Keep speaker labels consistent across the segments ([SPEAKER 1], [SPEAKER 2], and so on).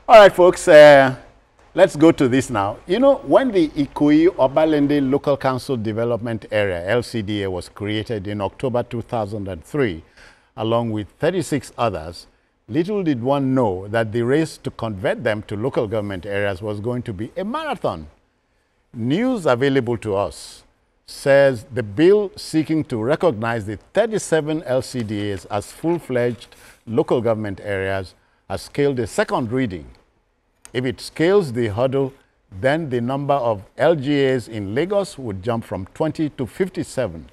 [SPEAKER 1] All right, folks, let's go to this now. You know, when the Ikoyi-Obalende Local Council Development Area, LCDA, was created in October 2003, along with 36 others, little did one know that the race to convert them to local government areas was going to be a marathon. News available to us says the bill seeking to recognize the 37 LCDAs as full-fledged local government areas has scaled a second reading. If it scales the hurdle, then the number of LGAs in Lagos would jump from 20 to 57.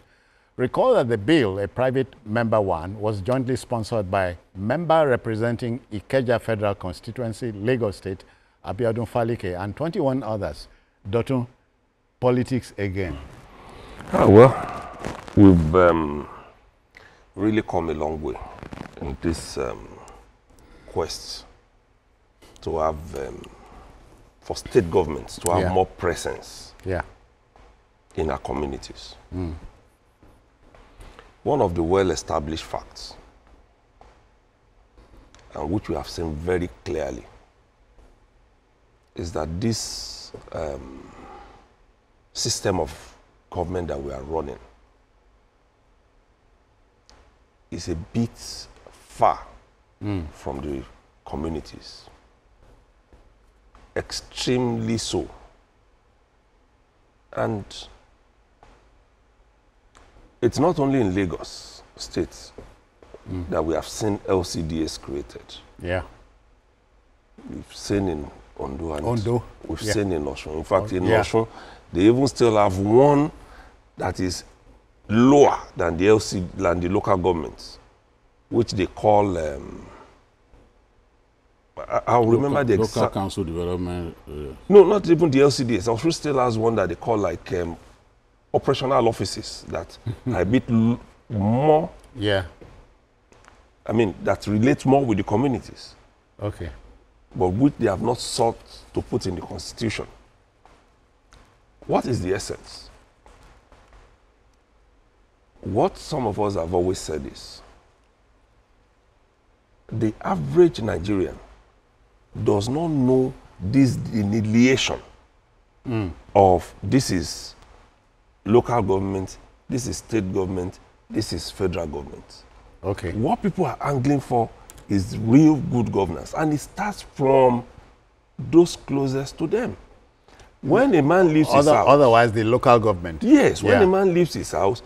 [SPEAKER 1] Recall that the bill, a private member one, was jointly sponsored by member representing Ikeja Federal Constituency, Lagos State, Abiodun Falike, and 21 others. Dotun, politics again.
[SPEAKER 2] Oh, well, we've really come a long way in this quest to have, for state governments to have more presence in our communities. One of the well-established facts, and which we have seen very clearly, is that this system of government that we are running is a bit far from the communities. Extremely so. And it's not only in Lagos State that we have seen LCDAs created.
[SPEAKER 1] Yeah.
[SPEAKER 2] We've seen in Ondo and we've
[SPEAKER 1] yeah.
[SPEAKER 2] seen in Osun. In fact, in Osun, they even still have one that is lower than the local governments, which they call I'll remember the
[SPEAKER 3] local council development.
[SPEAKER 2] No, not even the LCDs. Osun still has one that they call like operational offices that are a bit more.
[SPEAKER 1] Yeah.
[SPEAKER 2] I mean, that relate more with the communities.
[SPEAKER 1] Okay.
[SPEAKER 2] But which they have not sought to put in the constitution. What is the essence? What some of us have always said is, the average Nigerian does not know this delineation of this is local government, this is state government, this is federal government.
[SPEAKER 1] Okay.
[SPEAKER 2] What people are angling for is real good governance, and it starts from those closest to them. When a man leaves his house...
[SPEAKER 1] Otherwise, the local government.
[SPEAKER 2] Yes, when a man leaves his house,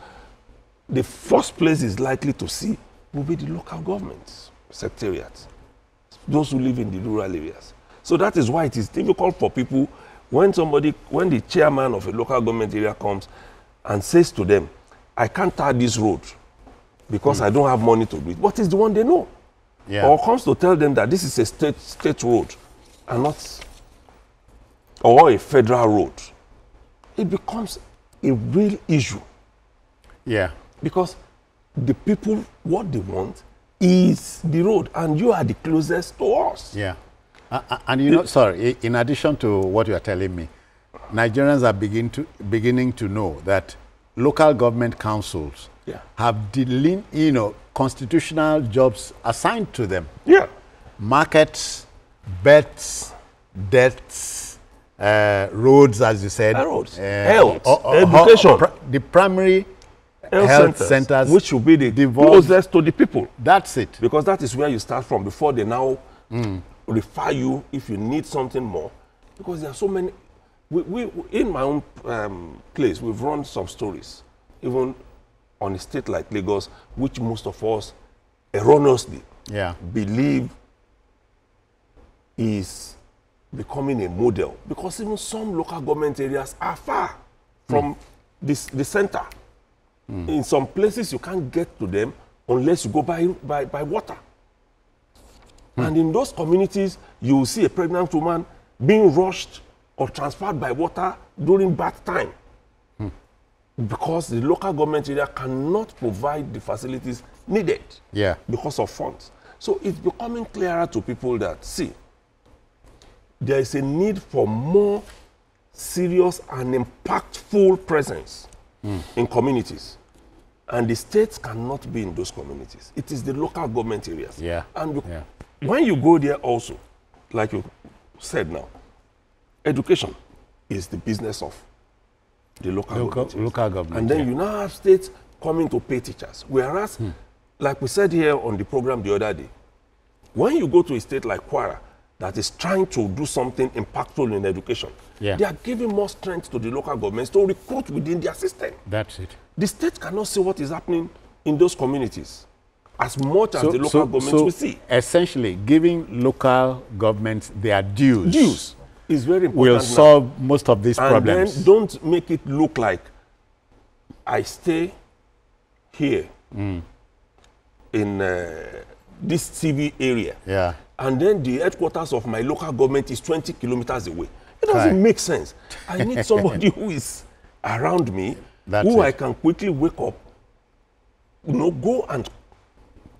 [SPEAKER 2] the first place he's likely to see will be the local governments, secretariats, those who live in the rural areas. So that is why it is difficult for people when the chairman of a local government area comes and says to them, I can't tar this road because I don't have money to do it. What is the one they know? Yeah. Or comes to tell them that this is a state road and not, or a federal road. It becomes a real issue. Yeah. Because the people, what they want is the road, and you are the closest to us.
[SPEAKER 1] Yeah. And you know, sorry, in addition to what you are telling me, Nigerians are beginning to know that local government councils have constitutional jobs assigned to them. Yeah. Markets, bets, debts, roads, as you said.
[SPEAKER 2] Roads, health, education.
[SPEAKER 1] The primary health centers,
[SPEAKER 2] which should be the closest to the people.
[SPEAKER 1] That's it.
[SPEAKER 2] Because that is where you start from before they now refer you if you need something more. Because there are so many. We in my own place, we've run some stories, even on a state like Lagos, which most of us erroneously believe is becoming a model. Because even some local government areas are far from the center. In some places, you can't get to them unless you go by water. And in those communities, you will see a pregnant woman being rushed or transferred by water during bath time. Because the local government area cannot provide the facilities needed because of funds. So it's becoming clearer to people that, see, there is a need for more serious and impactful presence in communities. And the states cannot be in those communities. It is the local government areas. And when you go there also, like you said now, education is the business of the local government. And then you now have states coming to pay teachers. Whereas, like we said here on the program the other day, when you go to a state like Kwara that is trying to do something impactful in education, they are giving more strength to the local governments to recruit within their system.
[SPEAKER 1] That's it.
[SPEAKER 2] The state cannot see what is happening in those communities as much as the local governments will see.
[SPEAKER 1] Essentially, giving local governments their dues
[SPEAKER 2] is very important.
[SPEAKER 1] Will solve most of these problems.
[SPEAKER 2] And then don't make it look like I stay here in this TV area. And then the headquarters of my local government is 20 kilometers away. It doesn't make sense. I need somebody who is around me, I can quickly wake up, go and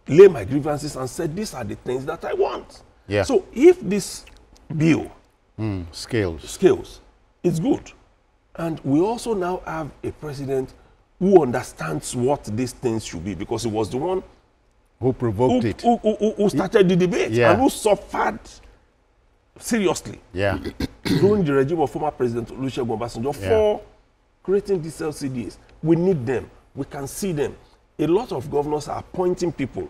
[SPEAKER 2] lay my grievances and say, these are the things that I want. So if this bill scales, it's good. And we also now have a president who understands what these things should be, because he was the one
[SPEAKER 1] who provoked it,
[SPEAKER 2] who started the debate, and who suffered seriously during the regime of former President Olusegun Obasanjo for creating these LCDAs. We need them. We can see them. A lot of governors are appointing people.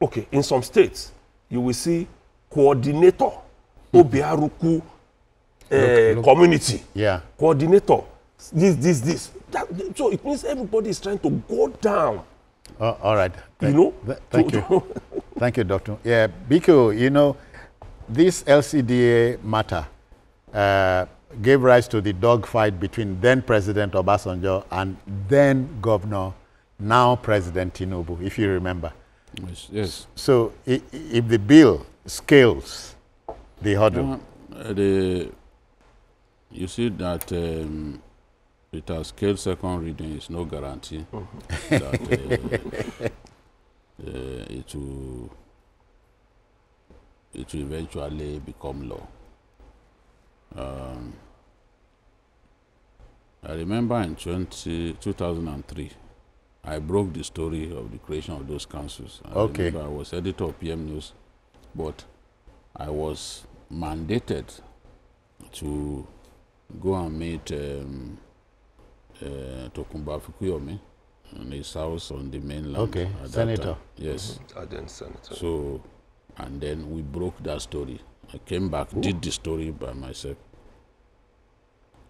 [SPEAKER 2] Okay, in some states, you will see coordinator, Obiaruku community, coordinator, this. So it means everybody is trying to go down.
[SPEAKER 1] All right.
[SPEAKER 2] Thank you.
[SPEAKER 1] Thank you, Doctor. Yeah, Biko, this LCDA matter gave rise to the dogfight between then President Obasanjo and then Governor, now President Tinubu, if you remember.
[SPEAKER 3] Yes.
[SPEAKER 1] So if the bill scales the hurdle.
[SPEAKER 3] You see that it has scaled second reading is no guarantee that it will eventually become law. I remember in 2003, I broke the story of the creation of those councils. I remember I was editor of PM News, but I was mandated to go and meet Tokunbo Fukuyomi in his house on the mainland.
[SPEAKER 1] Senator.
[SPEAKER 3] Yes.
[SPEAKER 2] Senator.
[SPEAKER 3] So, and then we broke that story. I came back, did the story by myself.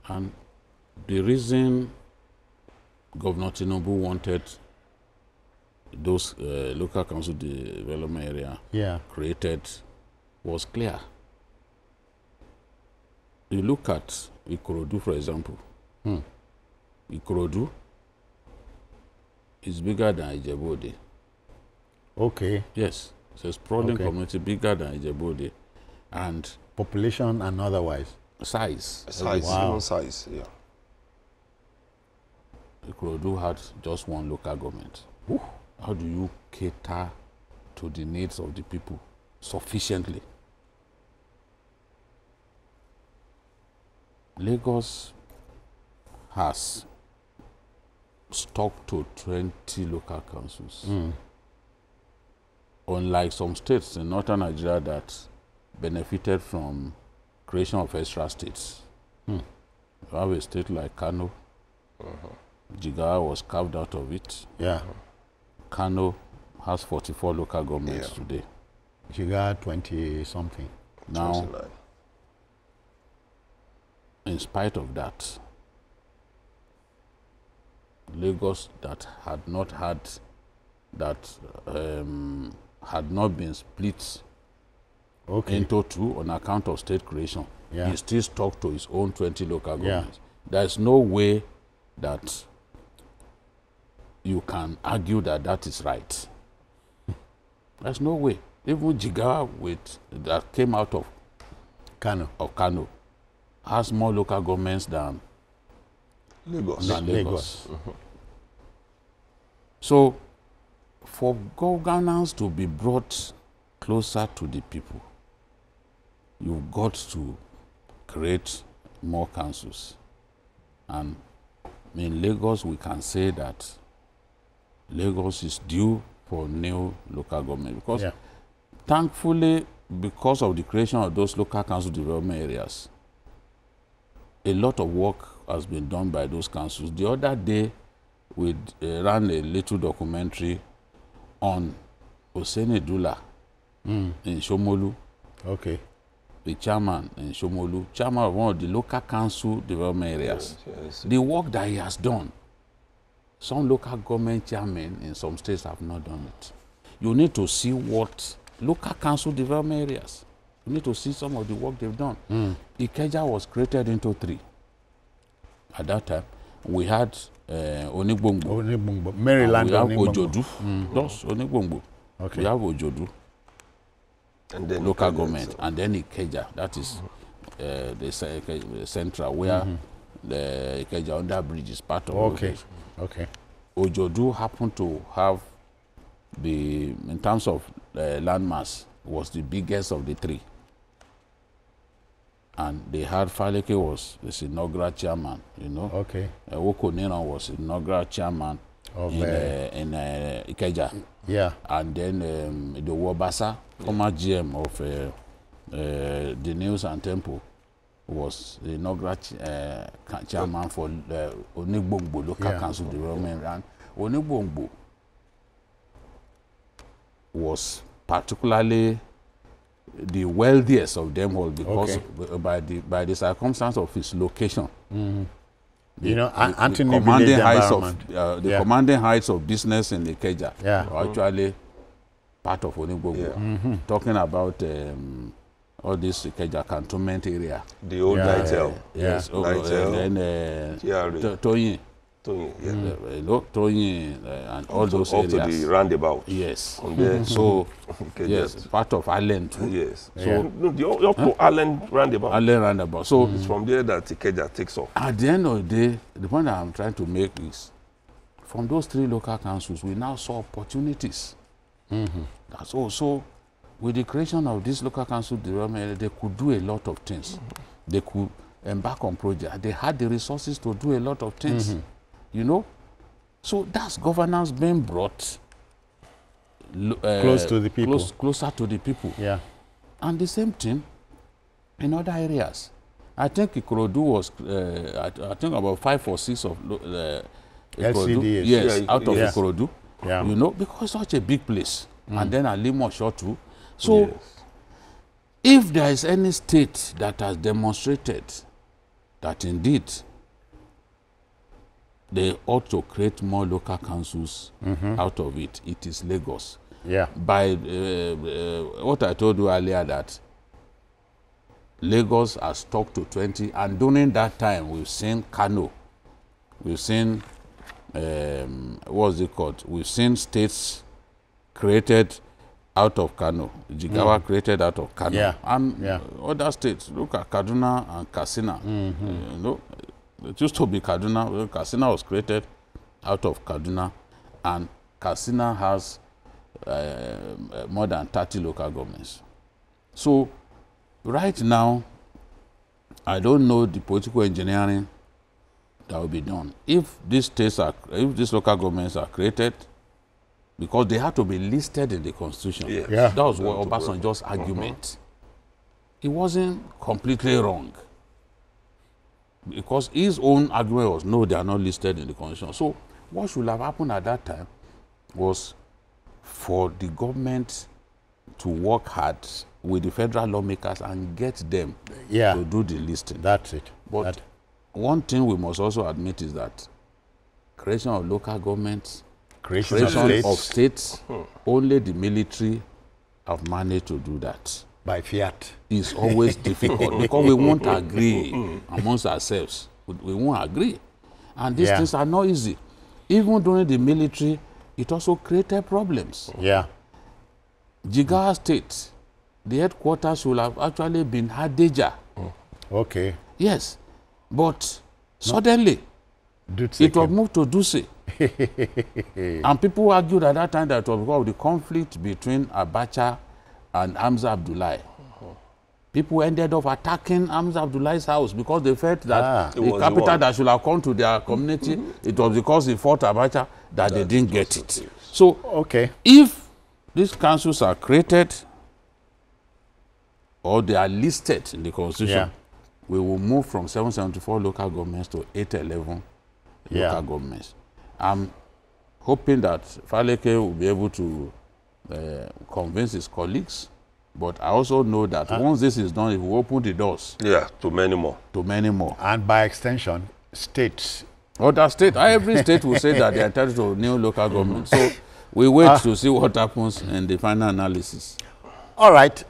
[SPEAKER 3] And the reason Governor Tinubu wanted those local council development area created was clear. You look at Ikorodu, for example. Ikorodu is bigger than Ijebu-Ode.
[SPEAKER 1] Okay.
[SPEAKER 3] Yes. It's a sprawling community bigger than Ijebu-Ode. And
[SPEAKER 1] population and otherwise.
[SPEAKER 3] Size.
[SPEAKER 2] Size, yeah.
[SPEAKER 3] Ikorodu had just one local government. How do you cater to the needs of the people sufficiently? Lagos has stuck to 20 local councils. Unlike some states in northern Nigeria that benefited from creation of extra states. You have a state like Kano. Jigawa was carved out of it. Kano has 44 local governments today.
[SPEAKER 1] Jigawa 20-something.
[SPEAKER 3] Now,
[SPEAKER 2] 29.
[SPEAKER 3] In spite of that, Lagos that had not been split into two on account of state creation, he still stuck to his own 20 local governments. There is no way that you can argue that that is right. There's no way. Even Jigawa that came out of Kano has more local governments than Lagos. So, for governance to be brought closer to the people, you've got to create more councils. And in Lagos, we can say that Lagos is due for new local government because thankfully because of the creation of those local council development areas, a lot of work has been done by those councils. The other day, we ran a little documentary on Oseni Dula in Shomolu.
[SPEAKER 1] Okay.
[SPEAKER 3] The chairman in Shomolu, chairman of one of the local council development areas.
[SPEAKER 2] Yes.
[SPEAKER 3] The work that he has done, some local government chairmen in some states have not done it. You need to see what local council development areas, you need to see some of the work they've done. Ikeja was created into 3. At that time, we had Onigbongbo,
[SPEAKER 1] Maryland,
[SPEAKER 3] we have Ojodu, those Onigbongbo.
[SPEAKER 1] Okay.
[SPEAKER 3] We have Ojodu,
[SPEAKER 2] And then
[SPEAKER 3] local government, and then Ikeja, that is the central, where the Ikeja under bridge is part of.
[SPEAKER 1] Okay. Okay.
[SPEAKER 3] Ojodu happened to have in terms of landmass, was the biggest of the 3. And they had Faleke was the inaugural chairman, you know.
[SPEAKER 1] Okay.
[SPEAKER 3] Woko Nina was inaugural chairman
[SPEAKER 1] Of,
[SPEAKER 3] in Ikeja.
[SPEAKER 1] Yeah.
[SPEAKER 3] And then the Wabasa, former GM of the News and Temple, was the inaugural chairman for Onigbongbo Local Council Development. And Onigbongbo was particularly the wealthiest of them all because by the circumstance of its location.
[SPEAKER 1] You know, Anthony
[SPEAKER 3] commanding
[SPEAKER 1] Village
[SPEAKER 3] heights
[SPEAKER 1] environment.
[SPEAKER 3] of the commanding heights of business in Ikeja are actually part of Onigbongbo. Talking about all this Ikeja cantonment area.
[SPEAKER 2] The old Nitel.
[SPEAKER 3] Yes.
[SPEAKER 2] Nitel.
[SPEAKER 3] And Toyin. Toyin and all those areas.
[SPEAKER 2] Up to the roundabout.
[SPEAKER 3] Yes.
[SPEAKER 2] There.
[SPEAKER 3] So, yes, part of Allen too.
[SPEAKER 2] Yes. So, no, up to Allen roundabout.
[SPEAKER 3] Allen roundabout. So,
[SPEAKER 2] it's from there that Ikeja takes off.
[SPEAKER 3] At the end of the day, the point that I'm trying to make is, from those 3 local councils, we now saw opportunities. That's also, with the creation of this local council development, they could do a lot of things. They could embark on projects. They had the resources to do a lot of things. You know, so that's governance being brought
[SPEAKER 1] close to the people,
[SPEAKER 3] closer to the people.
[SPEAKER 1] Yeah,
[SPEAKER 3] and the same thing in other areas. I think Ikorodu was, I think about 5 or 6 of
[SPEAKER 1] LCDAs.
[SPEAKER 3] Yes, out of Ikorodu.
[SPEAKER 1] Yeah,
[SPEAKER 3] you know, because it's such a big place, and then Alimo Shore too. So, if there is any state that has demonstrated that indeed they ought to create more local councils out of it, it is Lagos.
[SPEAKER 1] Yeah.
[SPEAKER 3] By what I told you earlier, that Lagos has stuck to 20, and during that time we've seen Kano, we've seen what's it called? We've seen states created out of Kano, Jigawa created out of Kano, and other states. Look at Kaduna and Katsina. You know, it used to be Kaduna. Katsina was created out of Kaduna, and Katsina has more than 30 local governments. So, right now, I don't know the political engineering that will be done. If these local governments are created, because they have to be listed in the constitution. That was what Obasanjo's argument. It wasn't completely wrong, because his own argument was, no, they are not listed in the constitution. So what should have happened at that time was for the government to work hard with the federal lawmakers and get them to do the listing.
[SPEAKER 1] That's it.
[SPEAKER 3] But one thing we must also admit is that creation of local governments, creation of states, only the military have managed to do that.
[SPEAKER 1] By fiat.
[SPEAKER 3] It's always difficult because we won't agree amongst ourselves. We won't agree. And these things are not easy. Even during the military, it also created problems. Jigawa State, the headquarters should have actually been Hadeja.
[SPEAKER 1] Okay.
[SPEAKER 3] Yes. But suddenly, it was moved to Dutse. And people argued at that time that it was because of the conflict between Abacha and Hamza Abdullahi. People ended up attacking Hamza Abdullahi's house because they felt that the capital that should have come to their community, it was because he fought Abacha that they didn't get it. So, if these councils are created, or they are listed in the Constitution, we will move from 774 local governments to 811 local governments. I'm hoping that Faleke will be able to convince his colleagues, but I also know that once this is done, it will open the doors.
[SPEAKER 2] Yeah, to many more.
[SPEAKER 3] To many more.
[SPEAKER 1] And by extension, states.
[SPEAKER 3] Other state, every state will say that they are entitled to new local government. So we wait to see what happens in the final analysis.
[SPEAKER 1] All right.